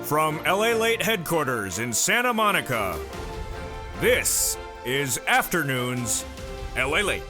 From Lalate headquarters in Santa Monica, this is Afternoons Lalate.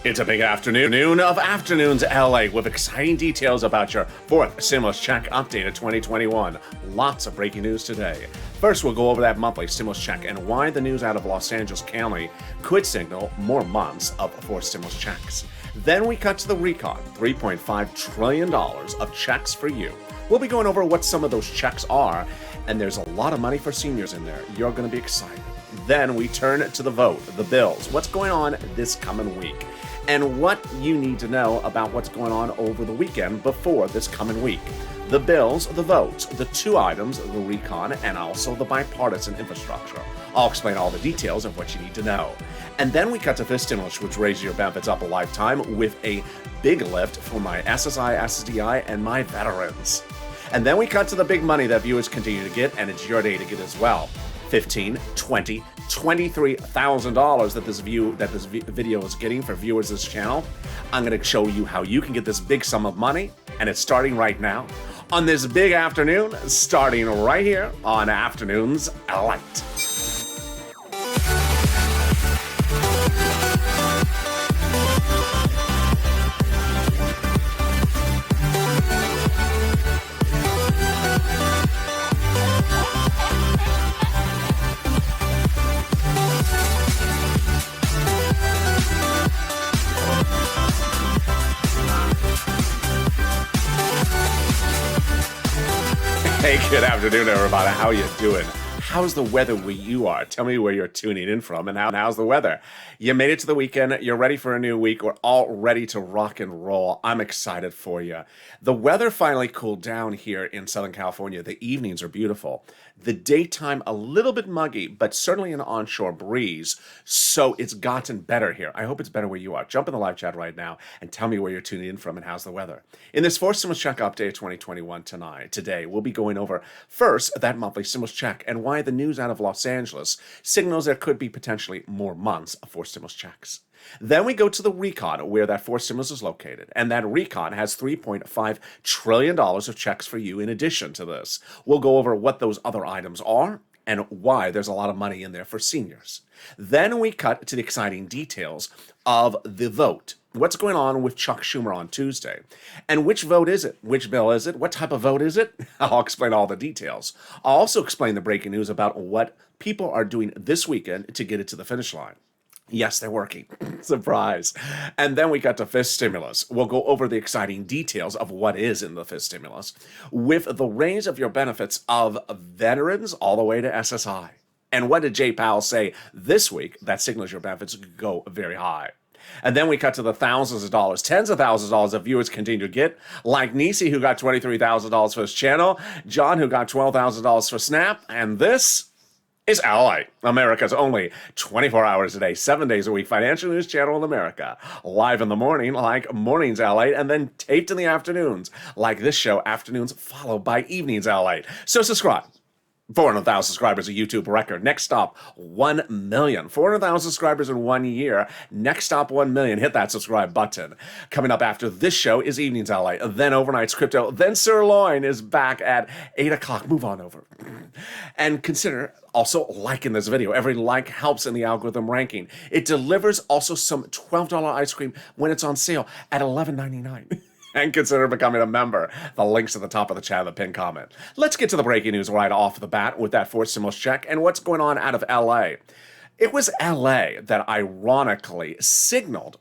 It's a big afternoon of Afternoons LA with exciting details about your fourth stimulus check update of 2021. Lots of breaking news today. First, we'll go over that monthly stimulus check and why the news out of Los Angeles County could signal more months of fourth stimulus checks. Then we cut to the recon, $3.5 trillion of checks for you. We'll be going over what some of those checks are, and there's a lot of money for seniors in there. You're going to be excited. Then we turn to the vote, the bills, what's going on this coming week, and what you need to know about what's going on over the weekend before this coming week. The bills, the votes, the two items, the recon, and also the bipartisan infrastructure. I'll explain all the details of what you need to know. And then we cut to fifth stimulus, which raises your benefits up a lifetime with a big lift for my SSI, SSDI, and my veterans. And then we cut to the big money that viewers continue to get, and it's your day to get as well. $15,000, $20,000, $23,000 that this video is getting for viewers of this channel. I'm going to show you how you can get this big sum of money, and it's starting right now on this big afternoon, starting right here on Afternoons Light. Hey, good afternoon, everybody. How you doing? How's the weather where you are? Tell me where you're tuning in from and how's the weather? You made it to the weekend. You're ready for a new week. We're all ready to rock and roll. I'm excited for you. The weather finally cooled down here in Southern California. The evenings are beautiful. The daytime a little bit muggy, but certainly an onshore breeze. So it's gotten better here. I hope it's better where you are. Jump in the live chat right now and tell me where you're tuning in from and how's the weather. In this fourth stimulus check update of 2021 today, we'll be going over first that monthly stimulus check and why the news out of Los Angeles signals there could be potentially more months for stimulus checks. Then we go to the recon, where that fourth stimulus is located, and that recon has $3.5 trillion of checks for you in addition to this. We'll go over what those other items are and why there's a lot of money in there for seniors. Then we cut to the exciting details of the vote. What's going on with Chuck Schumer on Tuesday? And which vote is it? Which bill is it? What type of vote is it? I'll explain all the details. I'll also explain the breaking news about what people are doing this weekend to get it to the finish line. Yes, they're working. Surprise. And then we got to fifth stimulus. We'll go over the exciting details of what is in the fifth stimulus with the range of your benefits of veterans all the way to SSI. And what did Jay Powell say this week that signals your benefits go very high? And then we cut to the thousands of dollars, tens of thousands of dollars that viewers continue to get, like Nisi, who got $23,000 for his channel, John, who got $12,000 for Snap, and this is Lalate, America's only 24 hours a day, 7 days a week financial news channel in America. Live in the morning, like Mornings Lalate, and then taped in the afternoons, like this show, Afternoons, followed by Evenings Lalate. So subscribe. 400,000 subscribers, a YouTube record. Next stop, 1 million. 400,000 subscribers in 1 year. Next stop, 1 million. Hit that subscribe button. Coming up after this show is Evenings LA, then Overnight's Crypto, then Sirloin is back at 8 o'clock. Move on over. And consider also liking this video. Every like helps in the algorithm ranking. It delivers also some $12 ice cream when it's on sale at $11.99. And consider becoming a member. The link's at the top of the chat, the pinned comment. Let's get to the breaking news right off the bat with that fourth stimulus check and what's going on out of LA. It was LA that ironically signaled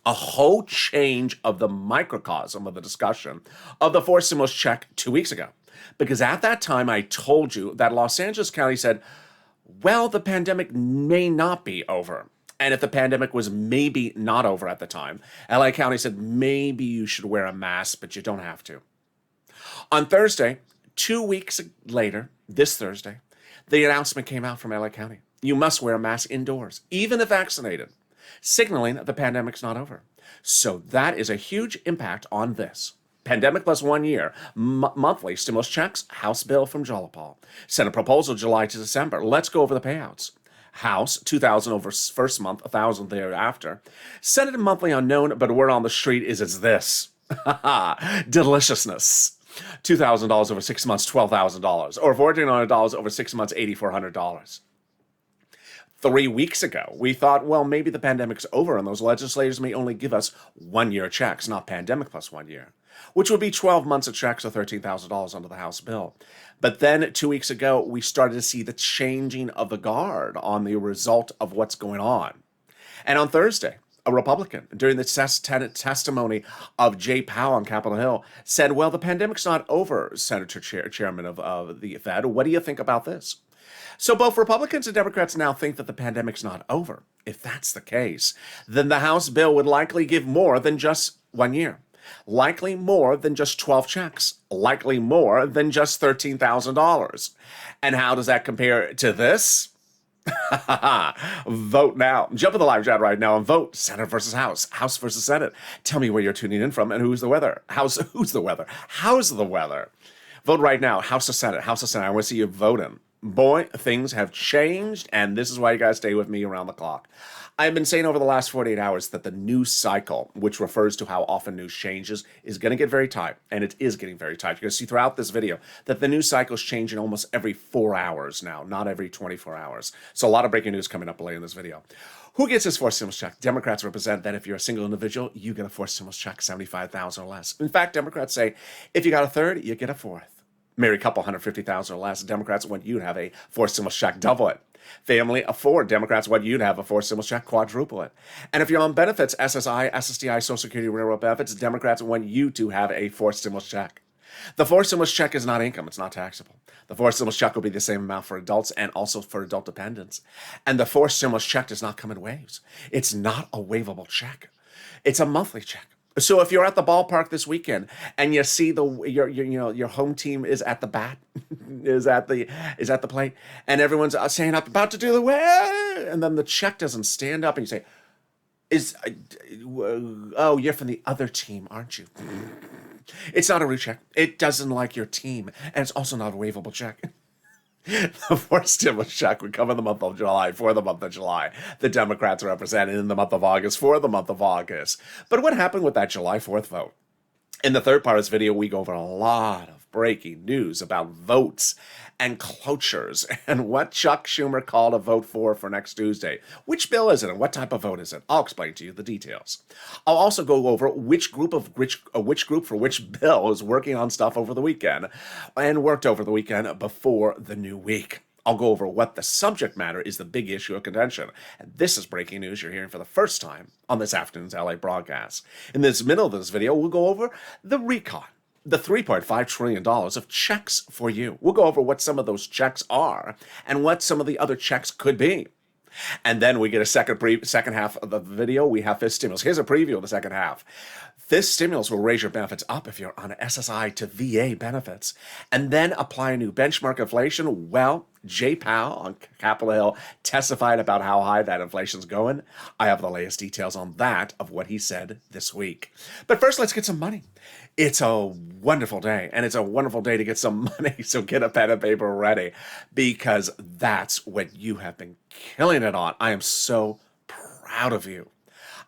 a whole change of the microcosm of the discussion of the fourth stimulus check 2 weeks ago. Because at that time, I told you that Los Angeles County said, well, the pandemic may not be over. And if the pandemic was maybe not over at the time, LA County said maybe you should wear a mask, but you don't have to. On Thursday, 2 weeks later, this Thursday, the announcement came out from LA County. You must wear a mask indoors, even if vaccinated, signaling that the pandemic's not over. So that is a huge impact on this. Pandemic plus 1 year, monthly stimulus checks, House bill from Jalopal. Senate proposal July to December. Let's go over the payouts. House, $2,000 over first month, $1,000 thereafter. Senate monthly unknown, but word on the street is it's this. Deliciousness. $2,000 over 6 months, $12,000. Or $1,400 over 6 months, $8,400. 3 weeks ago, we thought, well, maybe the pandemic's over and those legislators may only give us 1 year checks, not pandemic plus 1 year, which would be 12 months of checks or $13,000 under the House bill. But then 2 weeks ago, we started to see the changing of the guard on the result of what's going on. And on Thursday, a Republican, during the testimony of Jay Powell on Capitol Hill, said, well, the pandemic's not over, Senator Chairman of the Fed. What do you think about this? So both Republicans and Democrats now think that the pandemic's not over. If that's the case, then the House bill would likely give more than just 1 year. Likely more than just 12 checks. Likely more than just $13,000. And how does that compare to this? Vote now. Jump in the live chat right now and vote. Senate versus House. House versus Senate. Tell me where you're tuning in from and who's the weather. Who's the weather? How's the weather? Vote right now. House or Senate. House or Senate. I want to see you voting. Boy, things have changed, and this is why you guys stay with me around the clock. I've been saying over the last 48 hours that the news cycle, which refers to how often news changes, is going to get very tight, and it is getting very tight. You're going to see throughout this video that the news cycle is changing almost every 4 hours now, not every 24 hours. So a lot of breaking news coming up later in this video. Who gets this forced stimulus check? Democrats represent that if you're a single individual, you get a forced stimulus check, $75,000 or less. In fact, Democrats say if you got a third, you get a fourth. Married couple, $150,000 or less. Democrats want you to have a forced stimulus check, double it. Family of 4, Democrats want you to have a forced stimulus check, quadruple it. And if you're on benefits, SSI, SSDI, Social Security, Railroad benefits, Democrats want you to have a forced stimulus check. The forced stimulus check is not income. It's not taxable. The forced stimulus check will be the same amount for adults and also for adult dependents. And the forced stimulus check does not come in waves. It's not a waivable check. It's a monthly check. So if you're at the ballpark this weekend and you see your home team is at the bat, is at the plate, and everyone's saying, "I'm about to do the way," and then the check doesn't stand up, and you say, "Oh, you're from the other team, aren't you?" It's not a root check. It doesn't like your team, and it's also not a waivable check. The forced stimulus check would come in the month of July for the month of July. The Democrats represent in the month of August for the month of August. But what happened with that July 4th vote? In the third part of this video, we go over a lot of breaking news about votes and cloture and what Chuck Schumer called a vote for next Tuesday. Which bill is it and what type of vote is it? I'll explain to you the details. I'll also go over which group for which bill is working on stuff over the weekend and worked over the weekend before the new week. I'll go over what the subject matter is, the big issue of contention. And this is breaking news you're hearing for the first time on this afternoon's LA broadcast. In this middle of this video, we'll go over the recon, the $3.5 trillion of checks for you. We'll go over what some of those checks are and what some of the other checks could be. And then we get a second half of the video. We have fifth stimulus. Here's a preview of the second half. This stimulus will raise your benefits up if you're on SSI to VA benefits and then apply a new benchmark inflation. Well, Jay Powell on Capitol Hill testified about how high that inflation's going. I have the latest details on that of what he said this week. But first, let's get some money. It's a wonderful day, and it's a wonderful day to get some money, so get a pen and paper ready because that's what you have been killing it on. I am so proud of you.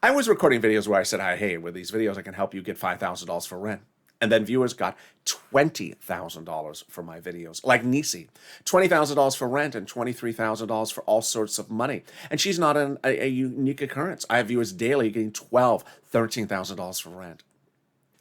I was recording videos where I said, hey, with these videos, I can help you get $5,000 for rent. And then viewers got $20,000 for my videos. Like Nisi, $20,000 for rent and $23,000 for all sorts of money. And she's not a unique occurrence. I have viewers daily getting $12,000, $13,000 for rent.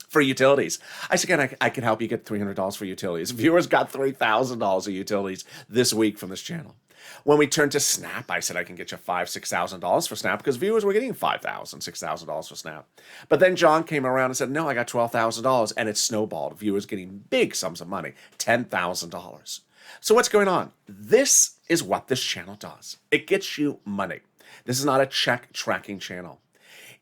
For utilities, I said, I can help you get $300 for utilities. Viewers got $3,000 of utilities this week from this channel. When we turned to Snap, I said I can get you $5,000, $6,000 for Snap because viewers were getting $5,000, $6,000 for Snap. But then John came around and said, no, I got $12,000, and it snowballed. Viewers getting big sums of money, $10,000. So what's going on? This is what this channel does. It gets you money. This is not a check tracking channel.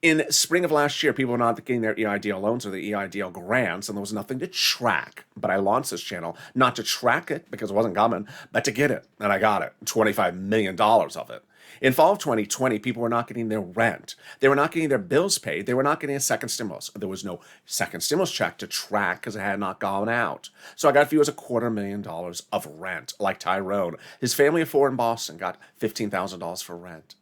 In spring of last year, people were not getting their EIDL loans or the EIDL grants, and there was nothing to track. But I launched this channel not to track it because it wasn't coming, but to get it. And I got it, $25 million of it. In fall of 2020, people were not getting their rent. They were not getting their bills paid. They were not getting a second stimulus. There was no second stimulus check to track because it had not gone out. So I got viewers $250,000 of rent, like Tyrone. His family of 4 in Boston got $15,000 for rent.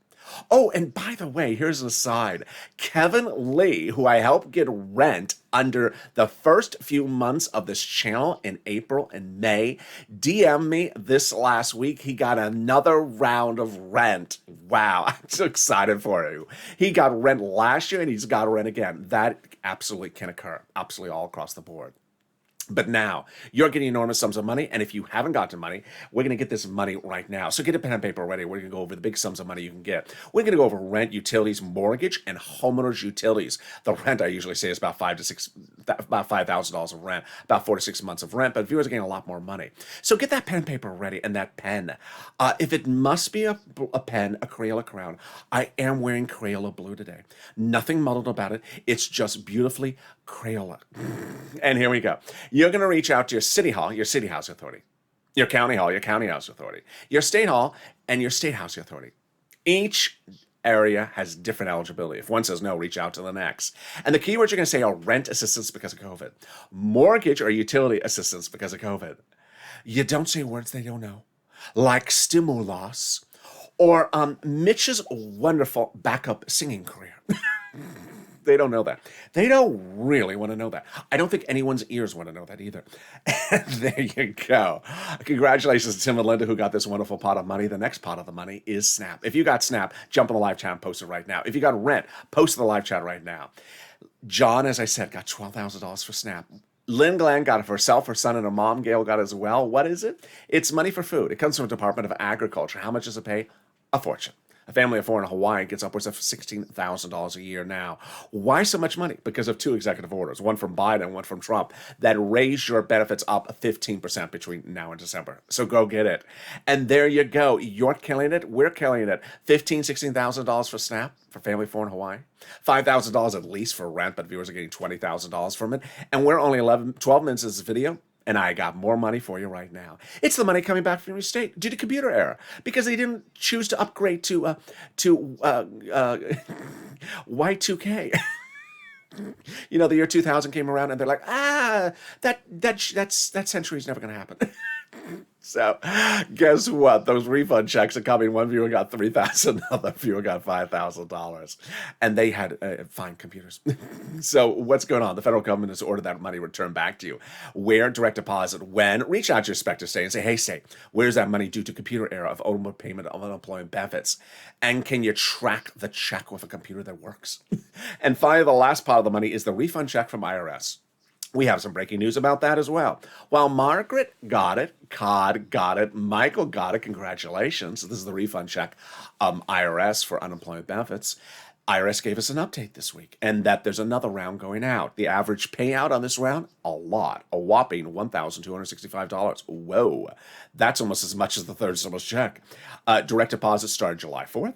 Oh, and by the way, here's an aside. Kevin Lee, who I helped get rent under the first few months of this channel in April and May, DM'd me this last week. He got another round of rent. Wow, I'm so excited for you. He got rent last year and he's got rent again. That absolutely can occur, absolutely all across the board. But now you're getting enormous sums of money. And if you haven't gotten money, we're going to get this money right now. So get a pen and paper ready. We're going to go over the big sums of money you can get. We're going to go over rent, utilities, mortgage, and homeowners utilities. The rent I usually say is about $5,000 of rent, about 4 to 6 months of rent. But viewers are getting a lot more money. So get that pen and paper ready and that pen. If it must be a pen, a Crayola crown, I am wearing Crayola blue today. Nothing muddled about it. It's just beautifully Crayola. And here we go. You're going to reach out to your city hall, your city house authority, your county hall, your county house authority, your state hall, and your state house authority. Each area has different eligibility. If one says no, reach out to the next. And the keywords you're going to say are rent assistance because of COVID, mortgage or utility assistance because of COVID. You don't say words they don't know, like stimulus or Mitch's wonderful backup singing career. They don't know that. They don't really want to know that. I don't think anyone's ears want to know that either. And there you go. Congratulations to Tim and Linda who got this wonderful pot of money. The next pot of the money is Snap. If you got Snap, jump in the live chat and post it right now. If you got rent, post in the live chat right now. John, as I said, got $12,000 for Snap. Lynn Glenn got it for herself, her son, and her mom. Gail got it as well. What is it? It's money for food. It comes from the Department of Agriculture. How much does it pay? A fortune. A family of four in Hawaii gets upwards of $16,000 a year now. Why so much money? Because of two executive orders, one from Biden and one from Trump, that raise your benefits up 15% between now and December. So go get it. And there you go. You're killing it. We're killing it. $15,000, $16,000 for SNAP for family of four in Hawaii. $5,000 at least for rent, but viewers are getting $20,000 from it. And we're only 12 minutes of this video. And I got more money for you right now. It's the money coming back from your state due to computer error because they didn't choose to upgrade to Y2K. You know, the year 2000 came around and they're like, that century's never going to happen. So guess what? Those refund checks are coming. One viewer got $3,000, another viewer got $5,000. And they had fine computers. So what's going on? The federal government has ordered that money returned back to you. Where? Direct deposit. When? Reach out to your respective state and say, hey, state, where's that money due to computer error of overpayment of unemployment benefits? And can you track the check with a computer that works? And finally, the last part of the money is the refund check from IRS. We have some breaking news about that as well. While Margaret got it, Cod got it, Michael got it, congratulations. This is the refund check, IRS for unemployment benefits. IRS gave us an update this week, and that there's another round going out. The average payout on this round, a whopping $1,265. Whoa, that's almost as much as the third stimulus check. Direct deposit started July 4th,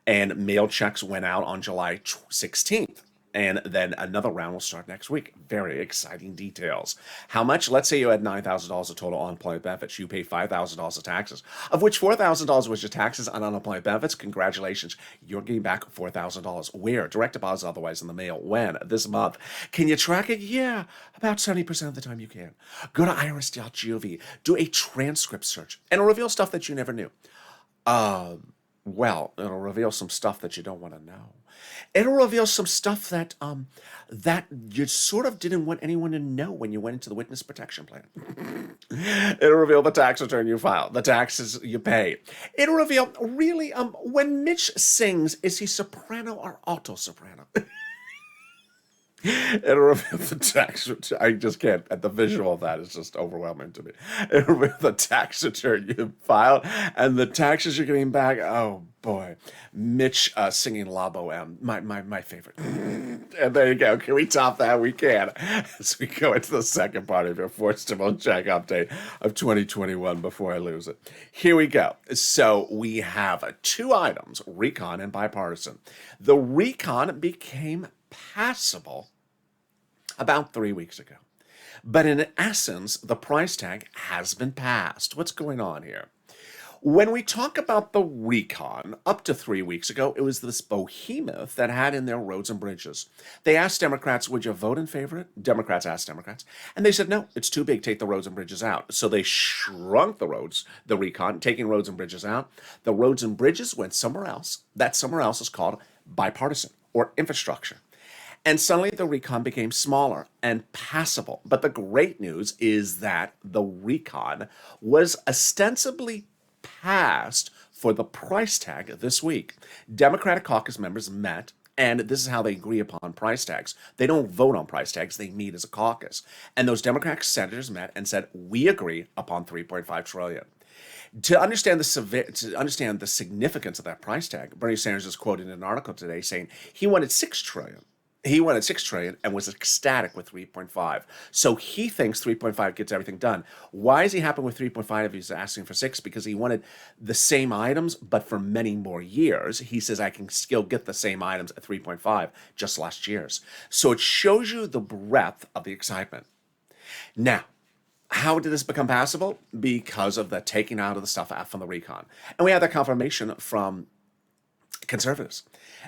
and mail checks went out on July 16th. And then another round will start next week. Very exciting details. How much? Let's say you had $9,000 of total unemployment benefits. You pay $5,000 of taxes, of which $4,000 was your taxes on unemployment benefits. Congratulations. You're getting back $4,000. Where? Direct deposit, otherwise in the mail. When? This month. Can you track it? Yeah, about 70% of the time you can. Go to irs.gov. Do a transcript search. And it'll reveal stuff that you never knew. Well, it'll reveal some stuff that you don't want to know. It'll reveal some stuff that that you sort of didn't want anyone to know when you went into the witness protection plan. It'll reveal the tax return you file, the taxes you pay. It'll reveal really when Mitch sings, is he soprano or alto soprano? It'll reveal the tax return. I just can't. The visual of that is just overwhelming to me. It'll reveal the tax return you filed and the taxes you're getting back. Oh boy, Mitch singing La Boheme, my favorite. And there you go. Can we top that? We can. As we go into the second part of your fourth stimulus check update of 2021 before I lose it. Here we go. So we have two items, recon and bipartisan. The recon became passable about 3 weeks ago. But in essence, the price tag has been passed. What's going on here? When we talk about the recon, up to 3 weeks ago, it was this behemoth that had in their roads and bridges. They asked Democrats, would you vote in favor of it? Democrats asked Democrats. And they said, no, it's too big, take the roads and bridges out. So they shrunk the roads, the recon, taking roads and bridges out. The roads and bridges went somewhere else. That somewhere else is called bipartisan or infrastructure. And suddenly the recon became smaller and passable. But the great news is that the recon was ostensibly passed for the price tag this week. Democratic caucus members met, and this is how they agree upon price tags. They don't vote on price tags, they meet as a caucus. And those Democratic senators met and said, we agree upon 3.5 trillion. To understand the significance of that price tag, Bernie Sanders is quoted in an article today saying he wanted 6 trillion. He wanted 6 trillion and was ecstatic with 3.5. So he thinks 3.5 gets everything done. Why is he happy with 3.5 if he's asking for 6? Because he wanted the same items, but for many more years. He says, I can still get the same items at 3.5 just last year's. So it shows you the breadth of the excitement. Now, how did this become passable? Because of the taking out of the stuff out from the recon. And we had that confirmation from conservatives.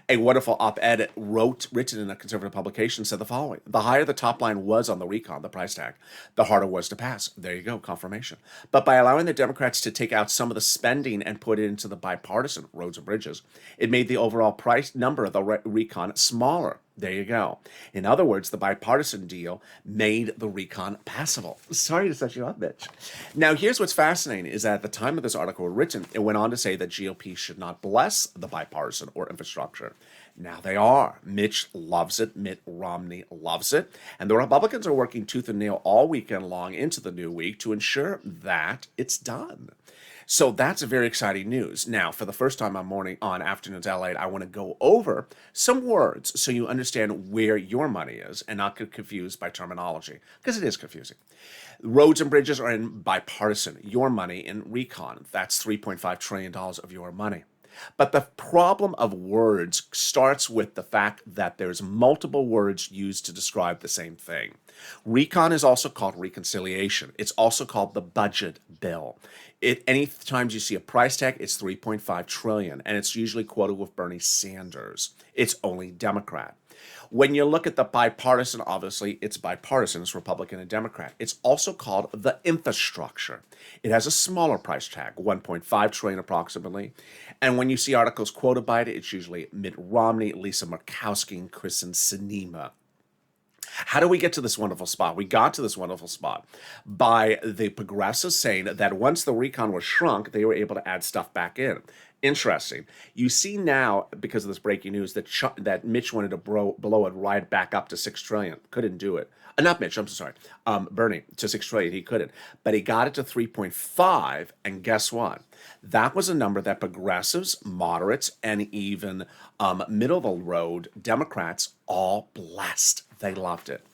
A wonderful op-ed written in a conservative publication said the following: the higher the top line was on the recon, the price tag, the harder it was to pass. There you go, confirmation. But by allowing the Democrats to take out some of the spending and put it into the bipartisan roads and bridges, it made the overall price number of the recon smaller. There you go. In other words, the bipartisan deal made the recon passable. Sorry to set you up, Mitch. Now, here's what's fascinating is that at the time of this article written, it went on to say that GOP should not bless the bipartisan or infrastructure. Now they are. Mitch loves it. Mitt Romney loves it. And the Republicans are working tooth and nail all weekend long into the new week to ensure that it's done. So that's very exciting news. Now, for the first time on Afternoons Lalate, I want to go over some words so you understand where your money is and not get confused by terminology, because it is confusing. Roads and bridges are in bipartisan. Your money in recon. That's $3.5 trillion of your money. But the problem of words starts with the fact that there's multiple words used to describe the same thing. Recon is also called reconciliation. It's also called the budget bill. Any times you see a price tag, it's 3.5 trillion, and it's usually quoted with Bernie Sanders. It's only Democrat. When you look at the bipartisan, obviously, it's bipartisan. It's Republican and Democrat. It's also called the infrastructure. It has a smaller price tag, 1.5 trillion approximately. And when you see articles quoted by it, it's usually Mitt Romney, Lisa Murkowski, and Kristen Sinema. How do we get to this wonderful spot? We got to this wonderful spot by the progressives saying that once the recon was shrunk, they were able to add stuff back in. Interesting. You see now, because of this breaking news, that Mitch wanted to blow it right back up to 6 trillion. Couldn't do it. Not Mitch, I'm sorry. Bernie, to 6 trillion. He couldn't. But he got it to 3.5, and guess what? That was a number that progressives, moderates, and even middle of the road Democrats all blessed. They loved it.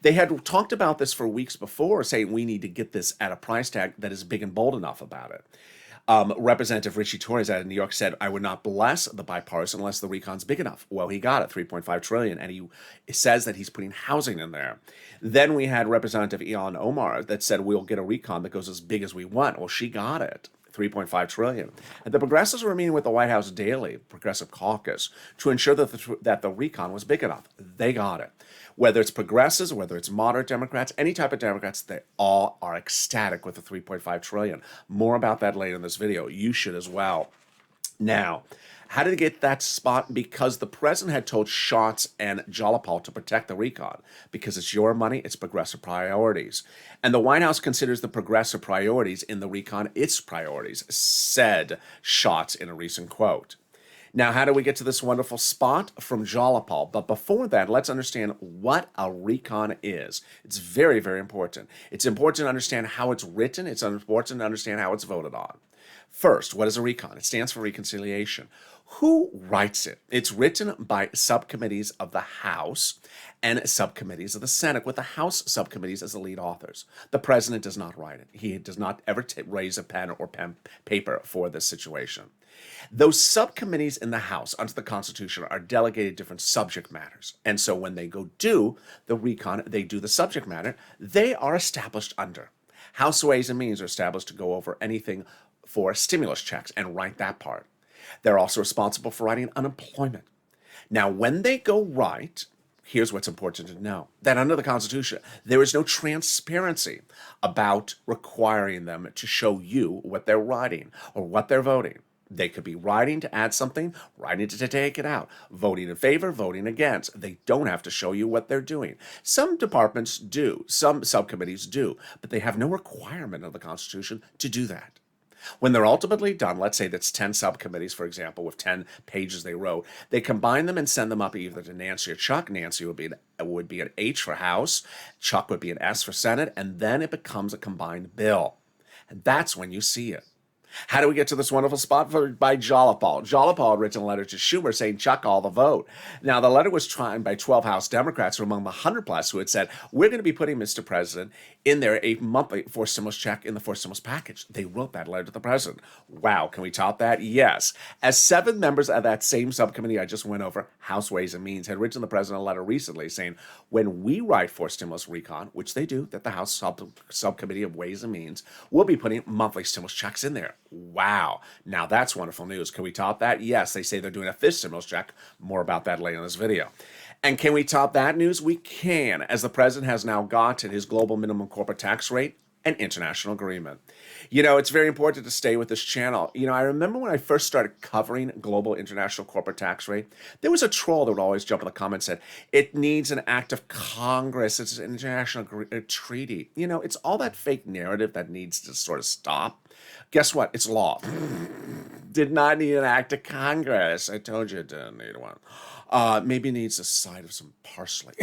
They had talked about this for weeks before, saying we need to get this at a price tag that is big and bold enough about it. Representative Richie Torres out of New York said, I would not bless the bipartisan unless the recon's big enough. Well, he got it, 3.5 trillion, and he says that he's putting housing in there. Then we had Representative Ilhan Omar that said we'll get a recon that goes as big as we want. Well, she got it. 3.5 trillion. And the progressives were meeting with the White House daily, Progressive Caucus, to ensure that the recon was big enough. They got it. Whether it's progressives, whether it's moderate Democrats, any type of Democrats, they all are ecstatic with the 3.5 trillion. More about that later in this video. You should as well. Now, how did they get that spot? Because the president had told Schatz and Jalopal to protect the recon. Because it's your money, it's progressive priorities. And the White House considers the progressive priorities in the recon its priorities, said Schatz in a recent quote. Now, how do we get to this wonderful spot? From Jalopal. But before that, let's understand what a recon is. It's very, very important. It's important to understand how it's written. It's important to understand how it's voted on. First, what is a recon? It stands for reconciliation. Who writes it? It's written by subcommittees of the House and subcommittees of the Senate, with the House subcommittees as the lead authors. The president does not write it. He does not ever raise a pen or paper for this situation. Those subcommittees in the House under the Constitution are delegated different subject matters. And so when they go do the recon, they do the subject matter, they are established under. House Ways and Means are established to go over anything for stimulus checks and write that part. They're also responsible for writing unemployment. Now, when they go right, here's what's important to know, that under the Constitution, there is no transparency about requiring them to show you what they're writing or what they're voting. They could be writing to add something, writing to take it out, voting in favor, voting against. They don't have to show you what they're doing. Some departments do, some subcommittees do, but they have no requirement of the Constitution to do that. When they're ultimately done, let's say that's 10 subcommittees, for example, with 10 pages they wrote, they combine them and send them up either to Nancy or Chuck. Nancy would be an H for House, Chuck would be an S for Senate, and then it becomes a combined bill. And that's when you see it. How do we get to this wonderful spot? By Jalopal. Jalopal had written a letter to Schumer saying, Chuck all the vote. Now, the letter was signed by 12 House Democrats who were among the 100 plus who had said, we're going to be putting, Mr. President, in there a monthly forced stimulus check in the forced stimulus package. They wrote that letter to the president. Wow, can we top that? Yes. As 7 members of that same subcommittee I just went over, House Ways and Means, had written the president a letter recently saying, when we write forced stimulus recon, which they do, that the House subcommittee of Ways and Means, will be putting monthly stimulus checks in there. Wow. Now that's wonderful news. Can we top that? Yes, they say they're doing a 5th stimulus check. More about that later in this video. And can we top that news? We can, as the president has now gotten his global minimum corporate tax rate and international agreement. You know, it's very important to stay with this channel. You know, I remember when I first started covering global international corporate tax rate, there was a troll that would always jump in the comments and said, it needs an act of Congress, it's an international treaty. You know, it's all that fake narrative that needs to sort of stop. Guess what? It's law. Did not need an act of Congress. I told you it didn't need one. Maybe it needs a side of some parsley.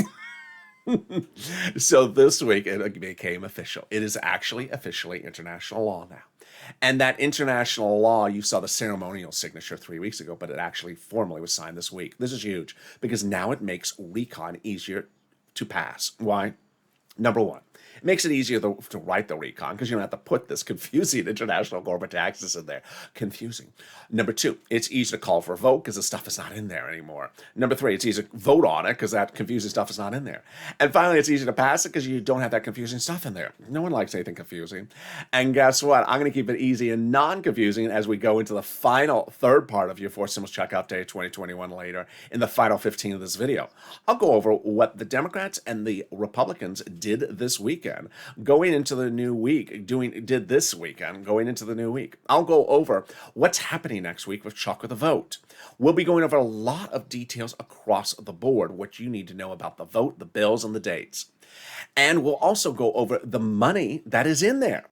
So this week it became official. It is actually officially international law now. And that international law, you saw the ceremonial signature 3 weeks ago, but it actually formally was signed this week. This is huge because now it makes recon easier to pass. Why? Number one, it makes it easier to write the recon because you don't have to put this confusing international corporate taxes in there. Confusing. Number two, it's easy to call for a vote because the stuff is not in there anymore. Number three, it's easy to vote on it because that confusing stuff is not in there. And finally, it's easy to pass it because you don't have that confusing stuff in there. No one likes anything confusing. And guess what? I'm going to keep it easy and non-confusing as we go into the final third part of your forced stimulus check update 2021 later in the final 15 of this video. I'll go over what the Democrats and the Republicans did this weekend, going into the new week, did this weekend, going into the new week. I'll go over what's happening next week with Chuck with the vote. We'll be going over a lot of details across the board, what you need to know about the vote, the bills, and the dates. And we'll also go over the money that is in there.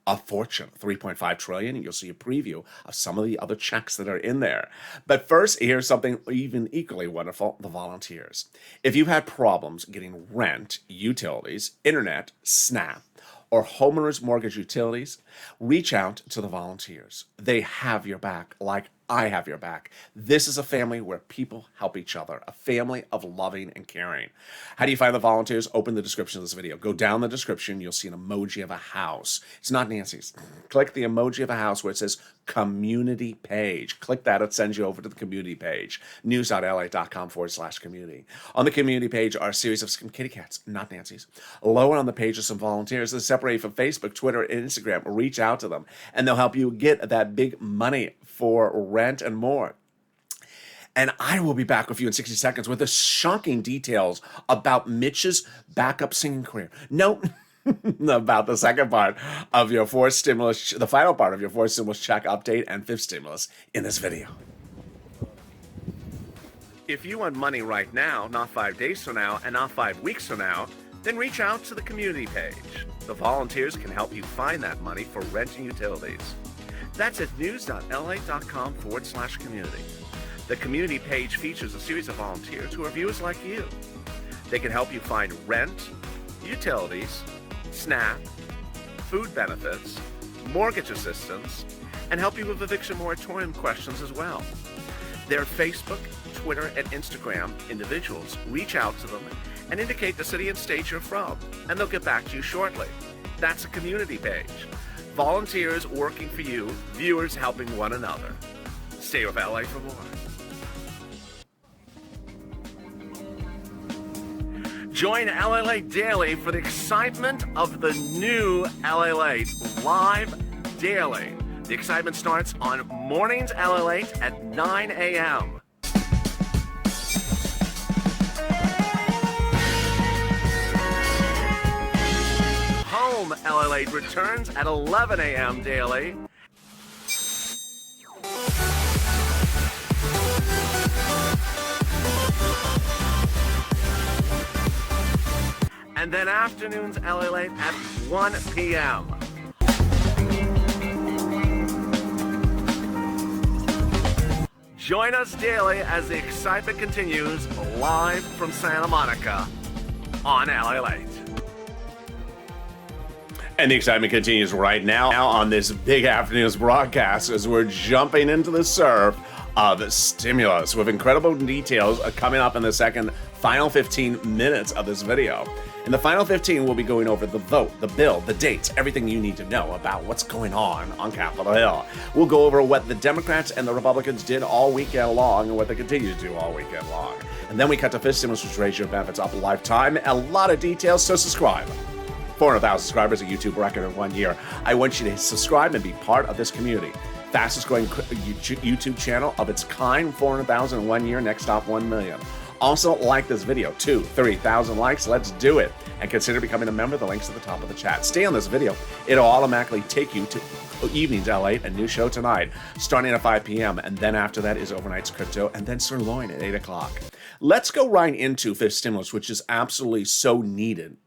A fortune, $3.5 trillion. You'll see a preview of some of the other checks that are in there. But first, here's something even equally wonderful, the volunteers. If you've had problems getting rent, utilities, internet, SNAP, or homeowners mortgage utilities, reach out to the volunteers. They have your back like I have your back. This is a family where people help each other, a family of loving and caring. How do you find the volunteers? Open the description of this video. Go down the description. You'll see an emoji of a house. It's not Nancy's. Click the emoji of a house where it says community page. Click that. It sends you over to the community page, news.la.com/community. On the community page are a series of some kitty cats, not Nancy's. Lower on the page are some volunteers that separate from Facebook, Twitter, and Instagram. Reach out to them, and they'll help you get that big money for rent and more. And I will be back with you in 60 seconds with the shocking details about Mitch's backup singing career. No, about the second part of your forced stimulus, the final part of your forced stimulus check update and 5th stimulus in this video. If you want money right now, not 5 days from now, and not 5 weeks from now, then reach out to the community page. The volunteers can help you find that money for rent and utilities. That's at news.la.com/community. The community page features a series of volunteers who are viewers like you. They can help you find rent, utilities, SNAP, food benefits, mortgage assistance, and help you with eviction moratorium questions as well. Their Facebook, Twitter, and Instagram individuals reach out to them and indicate the city and state you're from, and they'll get back to you shortly. That's a community page. Volunteers working for you, viewers helping one another. Stay with LA for more. Join LA Daily for the excitement of the new LA live daily. The excitement starts on mornings Lalate at 9 a.m. Home Lalate returns at 11 a.m. daily. And then afternoons Lalate at 1 p.m. Join us daily as the excitement continues live from Santa Monica on Lalate. And the excitement continues right now on this big afternoon's broadcast as we're jumping into the surf of stimulus with incredible details coming up in the final 15 minutes of this video. In the final 15, we'll be going over the vote, the bill, the dates, everything you need to know about what's going on Capitol Hill. We'll go over what the Democrats and the Republicans did all weekend long and what they continue to do all weekend long. And then we cut to fifth stimulus, which raise your benefits up a lifetime. A lot of details, so subscribe. 400,000 subscribers, a YouTube record in 1 year. I want you to subscribe and be part of this community. Fastest growing YouTube channel of its kind, 400,000 in 1 year, next stop 1 million. Also, like this video, 3,000 likes, let's do it. And consider becoming a member, the link's at the top of the chat. Stay on this video, it'll automatically take you to Evenings Lalate, a new show tonight, starting at 5 p.m. And then after that is Overnight's Crypto, and then Sirloin at 8 o'clock. Let's go right into fifth stimulus, which is absolutely so needed,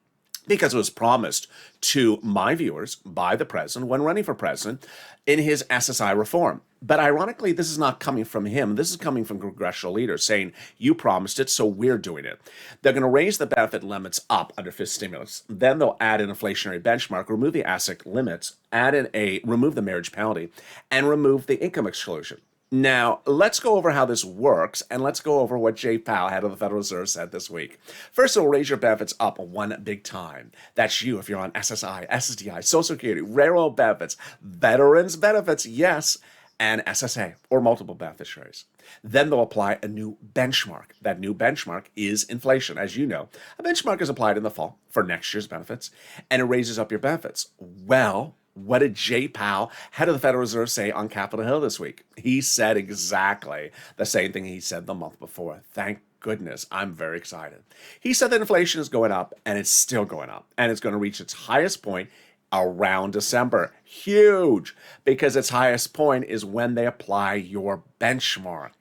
because it was promised to my viewers by the president when running for president in his SSI reform. But ironically, this is not coming from him. This is coming from congressional leaders saying, you promised it, so we're doing it. They're going to raise the benefit limits up under fifth stimulus. Then they'll add an inflationary benchmark, remove the asset limits, remove the marriage penalty, and remove the income exclusion. Now, let's go over how this works, and let's go over what Jay Powell, head of the Federal Reserve, said this week. First, it'll raise your benefits up one big time. That's you if you're on SSI, SSDI, Social Security, railroad benefits, veterans benefits, yes, and SSA, or multiple beneficiaries. Then they'll apply a new benchmark. That new benchmark is inflation. As you know, a benchmark is applied in the fall for next year's benefits, and it raises up your benefits. Well, what did Jay Powell, head of the Federal Reserve, say on Capitol Hill this week? He said exactly the same thing he said the month before. Thank goodness. I'm very excited. He said that inflation is going up, and it's still going up, and it's going to reach its highest point around December. Huge, because its highest point is when they apply your benchmark.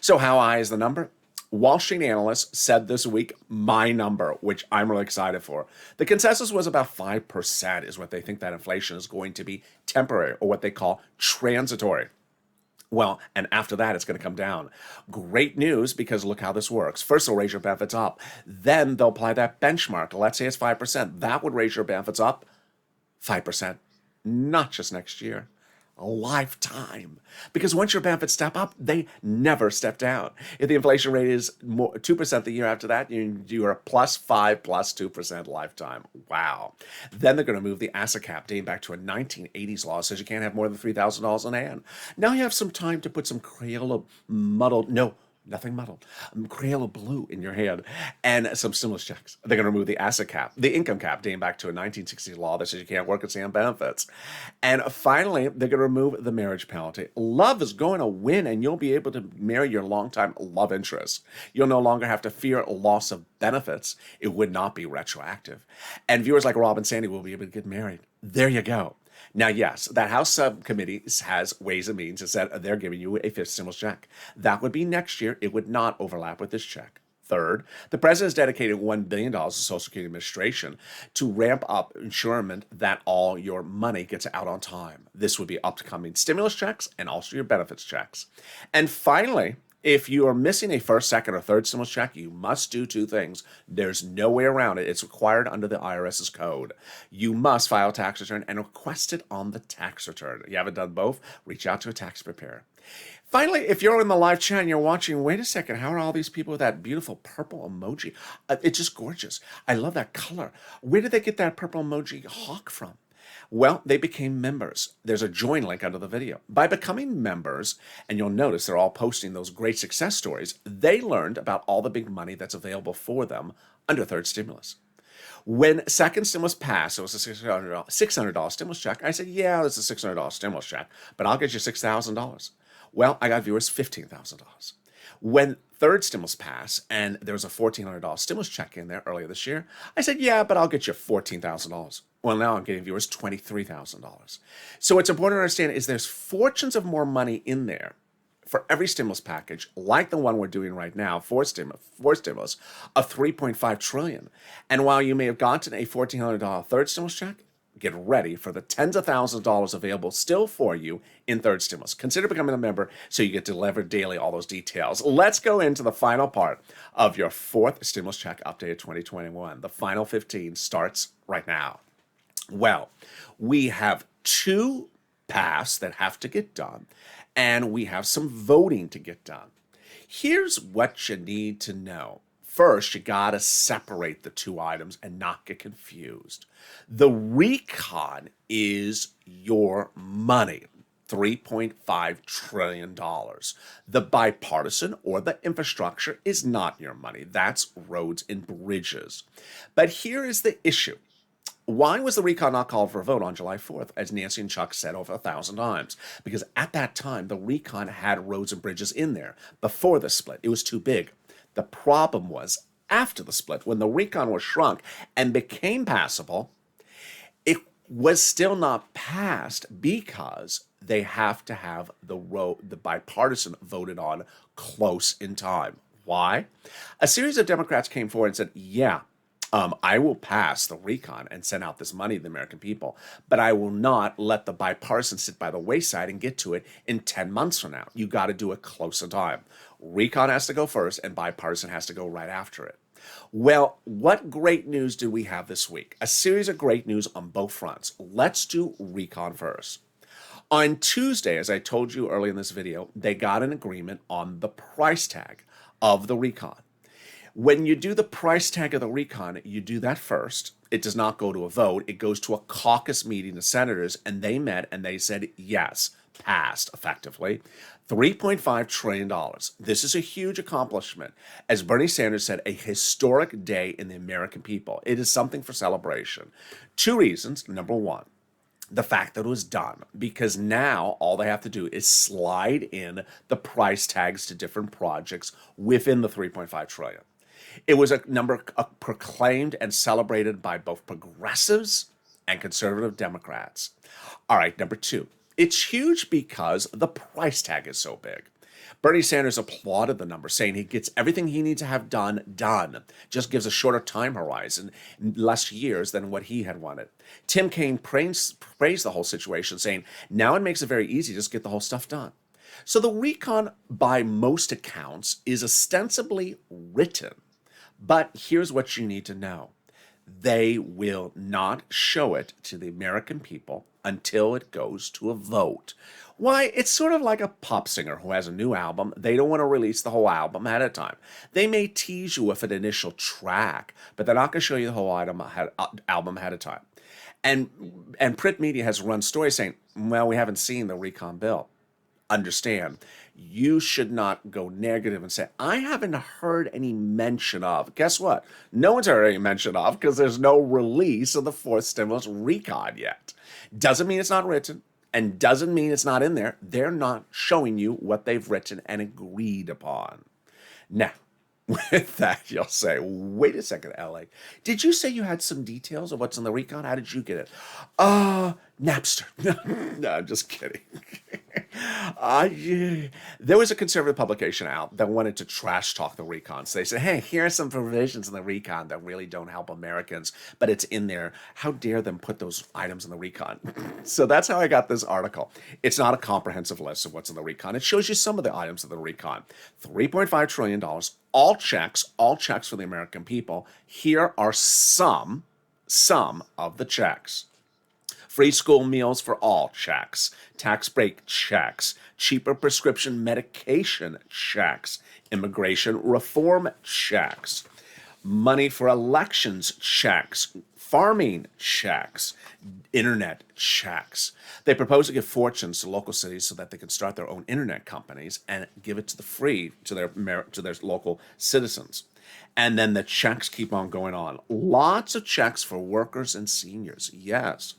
So how high is the number? Wall Street analysts said this week, my number, which I'm really excited for. The consensus was about 5% is what they think that inflation is going to be temporary, or what they call transitory. Well, and after that, it's going to come down. Great news, because look how this works. First, they'll raise your benefits up. Then they'll apply that benchmark. Let's say it's 5%. That would raise your benefits up 5%, not just next year. A lifetime. Because once your benefits step up, they never step down. If the inflation rate is 2% the year after that, you are +5 plus 2% lifetime. Wow. Then they're going to move the asset cap, dating back to a 1980s law, says you can't have more than $3,000 in hand. Now you have some time to put some Crayola nothing muddled, Crayola blue in your hand, and some stimulus checks. They're going to remove the asset cap, the income cap, dating back to a 1960s law that says you can't work and stay on benefits. And finally, they're going to remove the marriage penalty. Love is going to win, and you'll be able to marry your longtime love interest. You'll no longer have to fear loss of benefits. It would not be retroactive. And viewers like Rob and Sandy will be able to get married. There you go. Now, yes, that House subcommittee has Ways and Means. It said they're giving you a fifth stimulus check. That would be next year. It would not overlap with this check. Third, the president has dedicated $1 billion to Social Security Administration to ramp up ensuring that all your money gets out on time. This would be upcoming stimulus checks and also your benefits checks. And finally, if you are missing a first, second, or third stimulus check, you must do two things. There's no way around it. It's required under the IRS's code. You must file a tax return and request it on the tax return. If you haven't done both, reach out to a tax preparer. Finally, if you're in the live chat and you're watching, wait a second, how are all these people with that beautiful purple emoji? It's just gorgeous. I love that color. Where did they get that purple emoji hawk from? Well, they became members. There's a join link under the video. By becoming members, and you'll notice they're all posting those great success stories, they learned about all the big money that's available for them under third stimulus. When second stimulus passed, it was a $600 stimulus check. I said, yeah, it's a $600 stimulus check, but I'll get you $6,000. Well, I got viewers $15,000. When third stimulus passed and there was a $1,400 stimulus check in there earlier this year, I said, yeah, but I'll get you $14,000. Well, now I'm getting viewers $23,000. So what's important to understand is there's fortunes of more money in there for every stimulus package, like the one we're doing right now, for stimulus, of $3.5 trillion. And while you may have gotten a $1,400 third stimulus check, get ready for the tens of thousands of dollars available still for you in third stimulus. Consider becoming a member so you get delivered daily all those details. Let's go into the final part of your fourth stimulus check update of 2021. The final 15 starts right now. Well, we have 2 paths that have to get done, and we have some voting to get done. Here's what you need to know. First, you gotta separate the 2 items and not get confused. The recon is your money, $3.5 trillion. The bipartisan or the infrastructure is not your money. That's roads and bridges. But here is the issue. Why was the recon not called for a vote on July 4th, as Nancy and Chuck said over 1,000 times? Because at that time, the recon had roads and bridges in there. Before the split, it was too big. The problem was after the split, when the recon was shrunk and became passable, it was still not passed because they have to have the bipartisan voted on close in time. Why? A series of Democrats came forward and said, yeah, I will pass the recon and send out this money to the American people, but I will not let the bipartisan sit by the wayside and get to it in 10 months from now. You got to do it close in time. Recon has to go first and bipartisan has to go right after it. Well, what great news do we have this week? A series of great news on both fronts. Let's do recon first. On Tuesday, as I told you earlier in this video, they got an agreement on the price tag of the recon. When you do the price tag of the recon, you do that first. It does not go to a vote. It goes to a caucus meeting of senators, and they met and they said yes, passed effectively. $3.5 trillion. This is a huge accomplishment. As Bernie Sanders said, a historic day in the American people. It is something for celebration. 2 reasons. Number 1, the fact that it was done, because now all they have to do is slide in the price tags to different projects within the $3.5 trillion. It was a number proclaimed and celebrated by both progressives and conservative Democrats. All right, number 2. It's huge because the price tag is so big. Bernie Sanders applauded the number, saying he gets everything he needs to have done. Just gives a shorter time horizon, less years than what he had wanted. Tim Kaine praised the whole situation, saying, now it makes it very easy to just get the whole stuff done. So the recon, by most accounts, is ostensibly written. But here's what you need to know. They will not show it to the American people until it goes to a vote. Why? It's sort of like a pop singer who has a new album. They don't want to release the whole album ahead of time. They may tease you with an initial track, but they're not going to show you the whole album ahead of time. And print media has run stories saying, well, we haven't seen the recon bill. Understand, you should not go negative and say, I haven't heard any mention of. Guess what? No one's heard any mention of because there's no release of the 4th stimulus recon yet. Doesn't mean it's not written and doesn't mean it's not in there. They're not showing you what they've written and agreed upon. Now, with that, you'll say, wait a second, LA. Did you say you had some details of what's in the recon? How did you get it? Napster. No, I'm just kidding. Yeah. There was a conservative publication out that wanted to trash talk the recon. So they said, hey, here are some provisions in the recon that really don't help Americans, but it's in there. How dare them put those items in the recon? So that's how I got this article. It's not a comprehensive list of what's in the recon. It shows you some of the items of the recon. $3.5 trillion, all checks for the American people. Here are some of the checks. Free school meals for all, checks. Tax break, checks. Cheaper prescription medication, checks. Immigration reform, checks. Money for elections, checks. Farming, checks. Internet, checks. They propose to give fortunes to local cities so that they can start their own internet companies and give it to their local citizens. And then the checks keep on going on. Lots of checks for workers and seniors. Yes.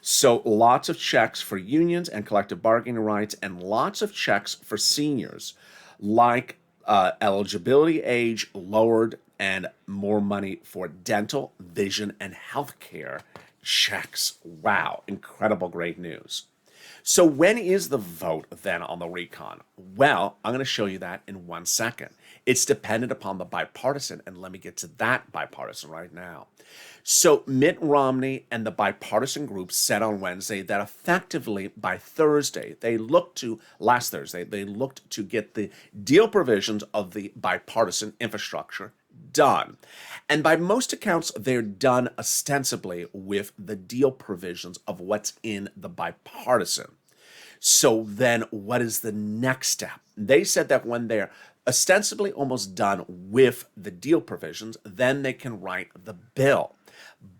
So lots of checks for unions and collective bargaining rights, and lots of checks for seniors, like eligibility age lowered and more money for dental, vision, and health care checks. Wow, incredible, great news. So when is the vote then on the recon? Well, I'm going to show you that in 1 second. It's dependent upon the bipartisan, and let me get to that bipartisan right now. So Mitt Romney and the bipartisan group said on Wednesday that effectively by Thursday, last Thursday, they looked to get the deal provisions of the bipartisan infrastructure done. And by most accounts, they're done ostensibly with the deal provisions of what's in the bipartisan. So then what is the next step? They said that when they're ostensibly almost done with the deal provisions, then they can write the bill.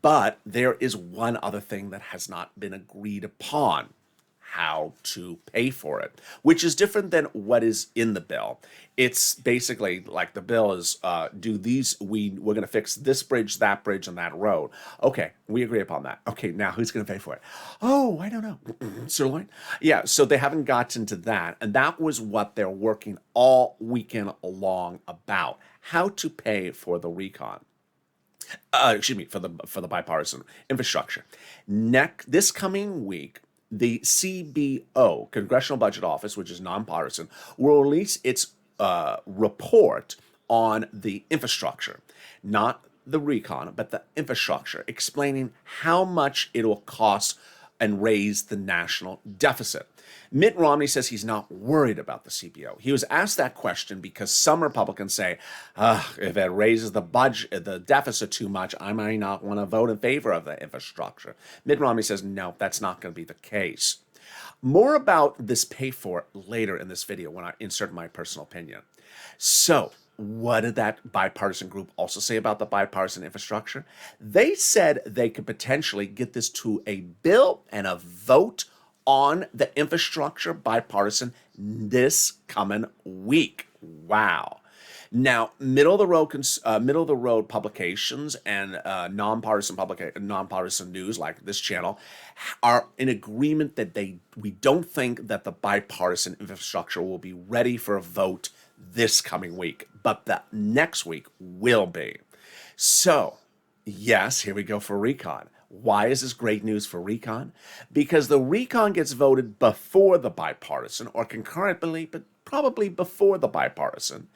But there is one other thing that has not been agreed upon: how to pay for it, which is different than what is in the bill. It's basically like the bill is, we're going to fix this bridge, and that road. Okay, we agree upon that. Okay, now who's going to pay for it? Oh, I don't know. Sirloin? Yeah, so they haven't gotten to that, and that was what they're working all weekend long about: how to pay for the recon. For the bipartisan infrastructure. This coming week, the CBO, Congressional Budget Office, which is nonpartisan, will release its report on the infrastructure, not the recon, but the infrastructure, explaining how much it will cost and raise the national deficit. Mitt Romney says he's not worried about the CBO. He was asked that question because some Republicans say, if it raises the deficit too much, I might not want to vote in favor of the infrastructure. Mitt Romney says, no, that's not going to be the case. More about this pay for later in this video when I insert my personal opinion. So, what did that bipartisan group also say about the bipartisan infrastructure? They said they could potentially get this to a bill and a vote on the infrastructure bipartisan this coming week. Wow. Now, middle of the road publications and nonpartisan news like this channel are in agreement that we don't think that the bipartisan infrastructure will be ready for a vote this coming week, but the next week will be. So, yes, here we go for recon. Why is this great news for recon? Because the recon gets voted before the bipartisan, or concurrently, but probably before the bipartisan.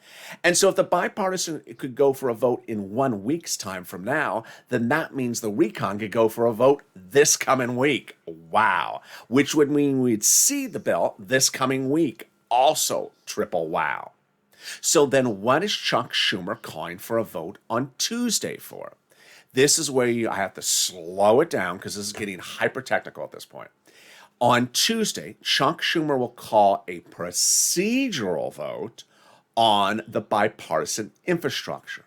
And so if the bipartisan could go for a vote in 1 week's time from now, then that means the recon could go for a vote this coming week. Wow. Which would mean we'd see the bill this coming week. Also triple wow. So then what is Chuck Schumer calling for a vote on Tuesday for? This is where I have to slow it down because this is getting hyper technical at this point. On Tuesday, Chuck Schumer will call a procedural vote on the bipartisan infrastructure.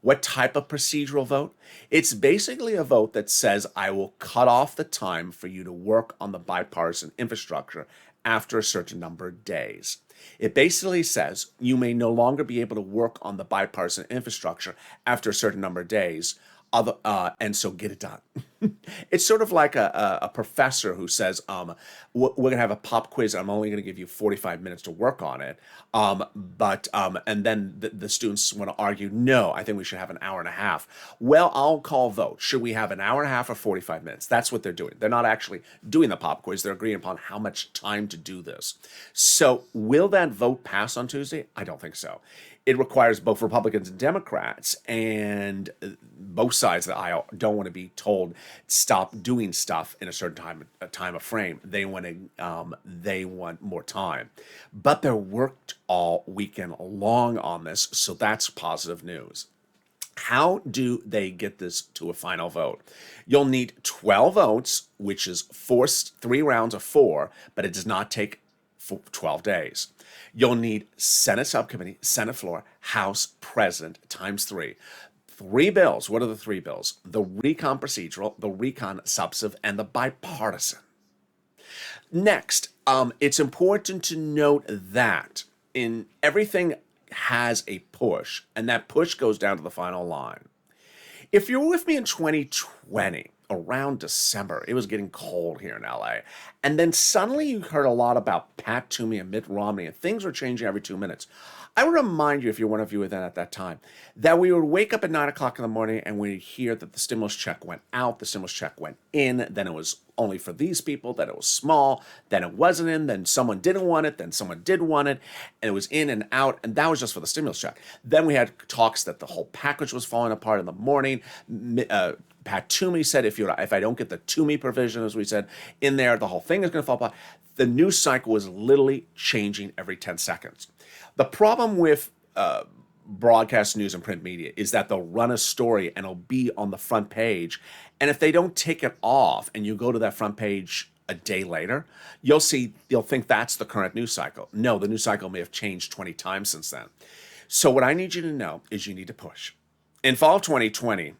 What type of procedural vote? It's basically a vote that says, I will cut off the time for you to work on the bipartisan infrastructure after a certain number of days. It basically says you may no longer be able to work on the bipartisan infrastructure after a certain number of days. And so get it done. It's sort of like a professor who says, we're going to have a pop quiz. I'm only going to give you 45 minutes to work on it. And then the students want to argue, no, I think we should have an hour and a half. Well, I'll call vote. Should we have an hour and a half or 45 minutes? That's what they're doing. They're not actually doing the pop quiz. They're agreeing upon how much time to do this. So will that vote pass on Tuesday? I don't think so. It requires both Republicans and Democrats, and both sides of the aisle don't want to be told stop doing stuff in a certain time of frame. They want more time, but they're worked all weekend long on this, so that's positive news. How do they get this to a final vote? You'll need 12 votes, which is 3 rounds of 4, but it does not take 12 days. You'll need Senate subcommittee, Senate floor, House, President, times 3. 3 bills. What are the 3 bills? The recon procedural, the recon substantive, and the bipartisan. Next, it's important to note that in everything has a push, and that push goes down to the final line. If you were with me in 2020, around December, it was getting cold here in LA, and then suddenly you heard a lot about Pat Toomey and Mitt Romney, and things were changing every 2 minutes. I would remind you, if you're one of you then at that time, that we would wake up at 9 o'clock in the morning and we'd hear that the stimulus check went out, the stimulus check went in, then it was only for these people, then it was small, then it wasn't in, then someone didn't want it, then someone did want it, and it was in and out, and that was just for the stimulus check. Then we had talks that the whole package was falling apart in the morning. Pat Toomey said, if I don't get the Toomey provision, as we said, in there, the whole thing is going to fall apart. The news cycle was literally changing every 10 seconds. The problem with broadcast news and print media is that they'll run a story and it'll be on the front page. And if they don't take it off and you go to that front page a day later, you'll think that's the current news cycle. No, the news cycle may have changed 20 times since then. So what I need you to know is you need to push. In fall of 2020,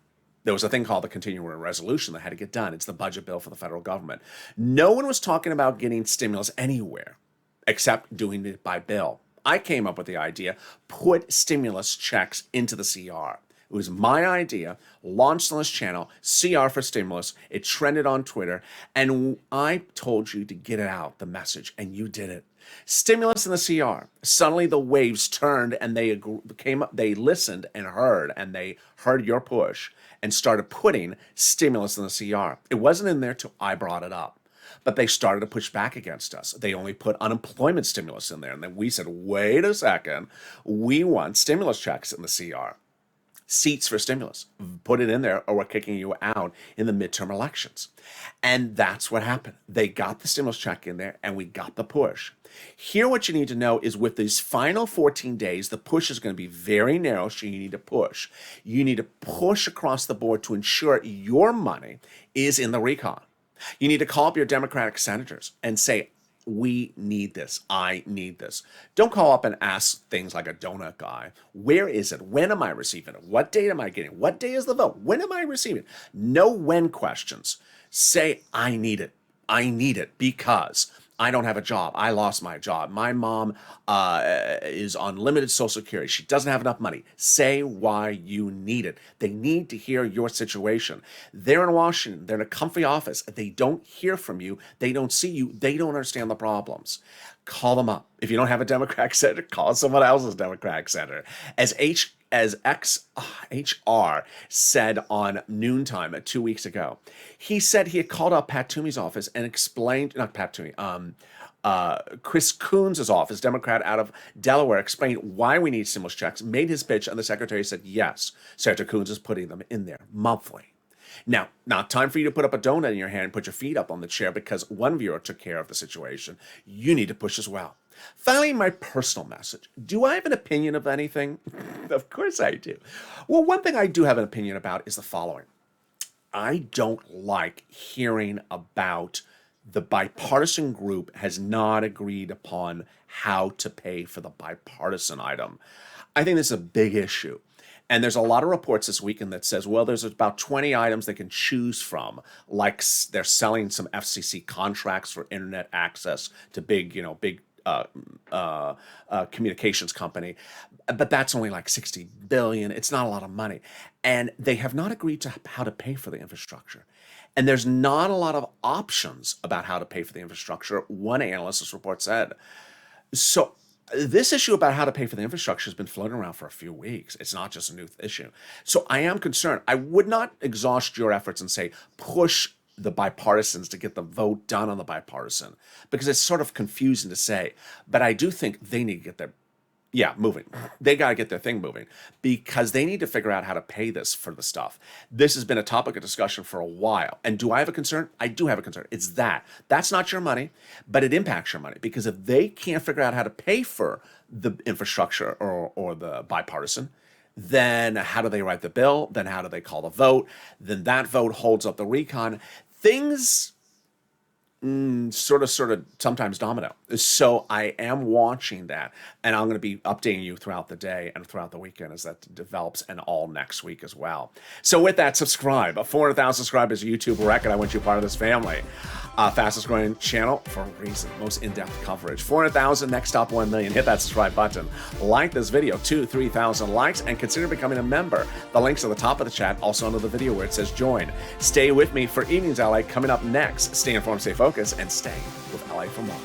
there was a thing called the continuing resolution that had to get done. It's the budget bill for the federal government. No one was talking about getting stimulus anywhere except doing it by bill. I came up with the idea, put stimulus checks into the CR. It was my idea, launched on this channel, CR for stimulus. It trended on Twitter, and I told you to get it out, the message, and you did it. Stimulus in the CR. Suddenly the waves turned, and they listened and they heard your push and started putting stimulus in the CR. It wasn't in there till I brought it up. But they started to push back against us. They only put unemployment stimulus in there. And then we said, wait a second, we want stimulus checks in the CR. Seats for stimulus. Put it in there or we're kicking you out in the midterm elections. And that's what happened. They got the stimulus check in there and we got the push. Here, what you need to know is with these final 14 days, the push is going to be very narrow, so you need to push. You need to push across the board to ensure your money is in the recon. You need to call up your Democratic senators and say, we need this. I need this. Don't call up and ask things like a donut guy. Where is it? When am I receiving it? What date am I getting? What day is the vote? When am I receiving it? No when questions. Say, I need it. I need it because I don't have a job. I lost my job. My mom is on limited Social Security. She doesn't have enough money. Say why you need it. They need to hear your situation. They're in Washington. They're in a comfy office. They don't hear from you. They don't see you. They don't understand the problems. Call them up. If you don't have a Democratic senator, call someone else's Democratic senator. As XHR said on Noontime 2 weeks ago, he said he had called up Pat Toomey's office and explained, not Pat Toomey, Chris Coons' office, Democrat out of Delaware, explained why we need stimulus checks, made his pitch, and the secretary said, yes, Senator Coons is putting them in there monthly. Now, not time for you to put up a donut in your hand and put your feet up on the chair because one viewer took care of the situation. You need to push as well. Finally, my personal message. Do I have an opinion of anything? Of course I do. Well, one thing I do have an opinion about is the following. I don't like hearing about the bipartisan group has not agreed upon how to pay for the bipartisan item. I think this is a big issue. And there's a lot of reports this weekend that says, well, there's about 20 items they can choose from, like they're selling some FCC contracts for internet access to big communications company. But that's only like $60 billion. It's not a lot of money. And they have not agreed to how to pay for the infrastructure. And there's not a lot of options about how to pay for the infrastructure, one analyst's report said. So this issue about how to pay for the infrastructure has been floating around for a few weeks. It's not just a new issue. So I am concerned. I would not exhaust your efforts and say push the bipartisans to get the vote done on the bipartisan, because it's sort of confusing to say. But I do think they need to get moving. They got to get their thing moving because they need to figure out how to pay this for the stuff. This has been a topic of discussion for a while. And do I have a concern? I do have a concern. It's that's not your money, but it impacts your money because if they can't figure out how to pay for the infrastructure or the bipartisan, then how do they write the bill? Then how do they call the vote? Then that vote holds up the recon. Things sort of, sometimes domino. So I am watching that, and I'm going to be updating you throughout the day and throughout the weekend as that develops, and all next week as well. So with that, subscribe. 400,000 subscribers, YouTube record. I want you part of this family. Fastest growing channel for a reason. Most in-depth coverage. 400,000, next top 1 million. Hit that subscribe button. Like this video, 2,000-3,000 likes, and consider becoming a member. The link's at the top of the chat, also under the video where it says join. Stay with me for Evenings LA coming up next. Stay informed, stay focused, and stay with LA for more.